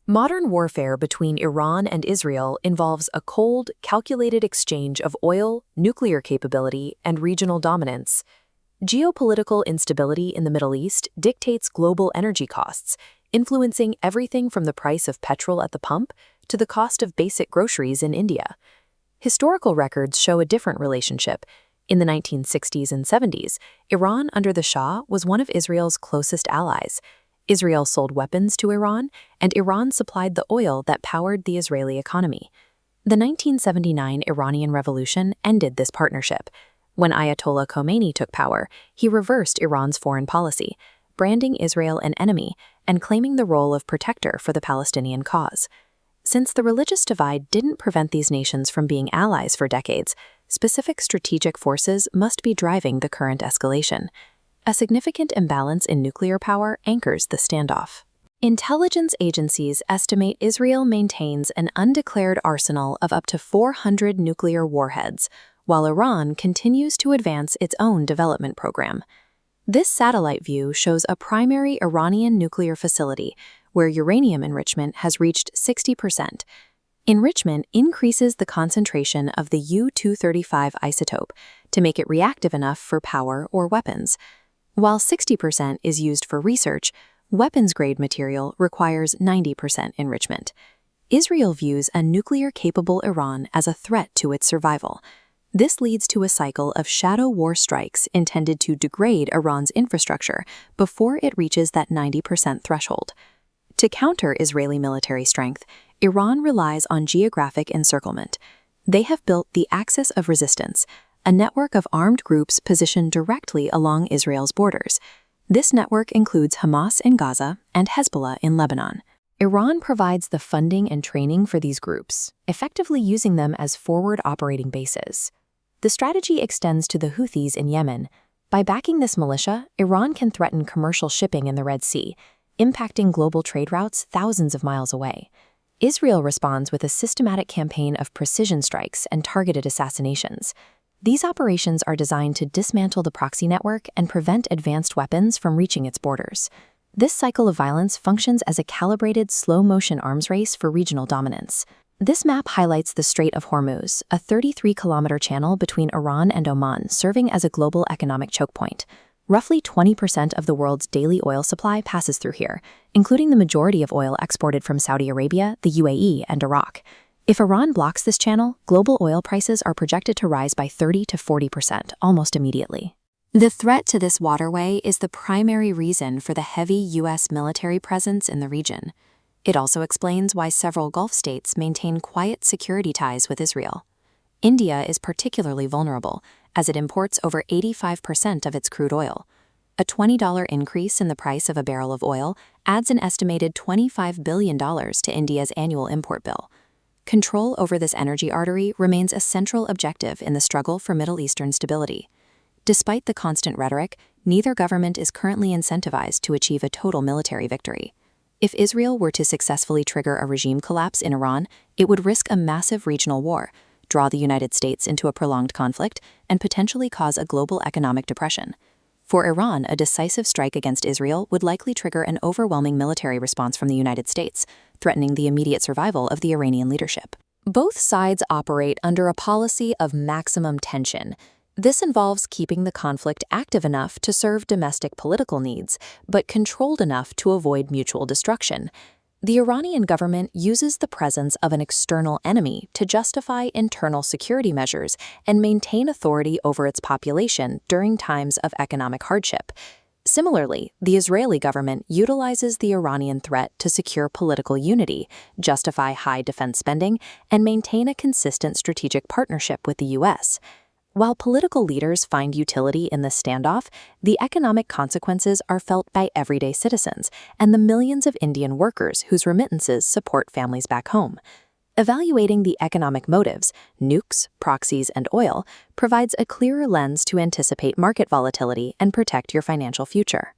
Modern warfare between Iran and Israel involves a cold, calculated exchange of oil, nuclear capability, and regional dominance. Geopolitical instability in the Middle East dictates global energy costs, influencing everything from the price of petrol at the pump to the cost of basic groceries in India. Historical records show a different relationship. In the 1960s and 70s, Iran under the Shah was one of Israel's closest allies. Israel sold weapons to Iran, and Iran supplied the oil that powered the Israeli economy. The 1979 Iranian Revolution ended this partnership. When Ayatollah Khomeini took power, he reversed Iran's foreign policy, branding Israel an enemy and claiming the role of protector for the Palestinian cause. Since the religious divide didn't prevent these nations from being allies for decades, specific strategic forces must be driving the current escalation. A significant imbalance in nuclear power anchors the standoff. Intelligence agencies estimate Israel maintains an undeclared arsenal of up to 400 nuclear warheads, while Iran continues to advance its own development program. This satellite view shows a primary Iranian nuclear facility where uranium enrichment has reached 60%. Enrichment increases the concentration of the U-235 isotope to make it reactive enough for power or weapons. While 60% is used for research, weapons-grade material requires 90% enrichment. Israel views a nuclear-capable Iran as a threat to its survival. This leads to a cycle of shadow war strikes intended to degrade Iran's infrastructure before it reaches that 90% threshold. To counter Israeli military strength, Iran relies on geographic encirclement. They have built the Axis of Resistance, a network of armed groups positioned directly along Israel's borders. This network includes Hamas in Gaza and Hezbollah in Lebanon. Iran provides the funding and training for these groups, effectively using them as forward operating bases. The strategy extends to the Houthis in Yemen. By backing this militia, Iran can threaten commercial shipping in the Red Sea, impacting global trade routes thousands of miles away. Israel responds with a systematic campaign of precision strikes and targeted assassinations. These operations are designed to dismantle the proxy network and prevent advanced weapons from reaching its borders. This cycle of violence functions as a calibrated, slow-motion arms race for regional dominance. This map highlights the Strait of Hormuz, a 33-kilometer channel between Iran and Oman, serving as a global economic chokepoint. Roughly 20% of the world's daily oil supply passes through here, including the majority of oil exported from Saudi Arabia, the UAE, and Iraq. If Iran blocks this channel, global oil prices are projected to rise by 30 to 40% almost immediately. The threat to this waterway is the primary reason for the heavy U.S. military presence in the region. It also explains why several Gulf states maintain quiet security ties with Israel. India is particularly vulnerable, as it imports over 85% of its crude oil. A $20 increase in the price of a barrel of oil adds an estimated $25 billion to India's annual import bill. Control over this energy artery remains a central objective in the struggle for Middle Eastern stability. Despite the constant rhetoric, neither government is currently incentivized to achieve a total military victory. If Israel were to successfully trigger a regime collapse in Iran, it would risk a massive regional war, draw the United States into a prolonged conflict, and potentially cause a global economic depression. For Iran, a decisive strike against Israel would likely trigger an overwhelming military response from the United States, threatening the immediate survival of the Iranian leadership. Both sides operate under a policy of maximum tension. This involves keeping the conflict active enough to serve domestic political needs, but controlled enough to avoid mutual destruction. The Iranian government uses the presence of an external enemy to justify internal security measures and maintain authority over its population during times of economic hardship. Similarly, the Israeli government utilizes the Iranian threat to secure political unity, justify high defense spending, and maintain a consistent strategic partnership with the U.S. While political leaders find utility in this standoff, the economic consequences are felt by everyday citizens and the millions of Indian workers whose remittances support families back home. Evaluating the economic motives, nukes, proxies, and oil provides a clearer lens to anticipate market volatility and protect your financial future.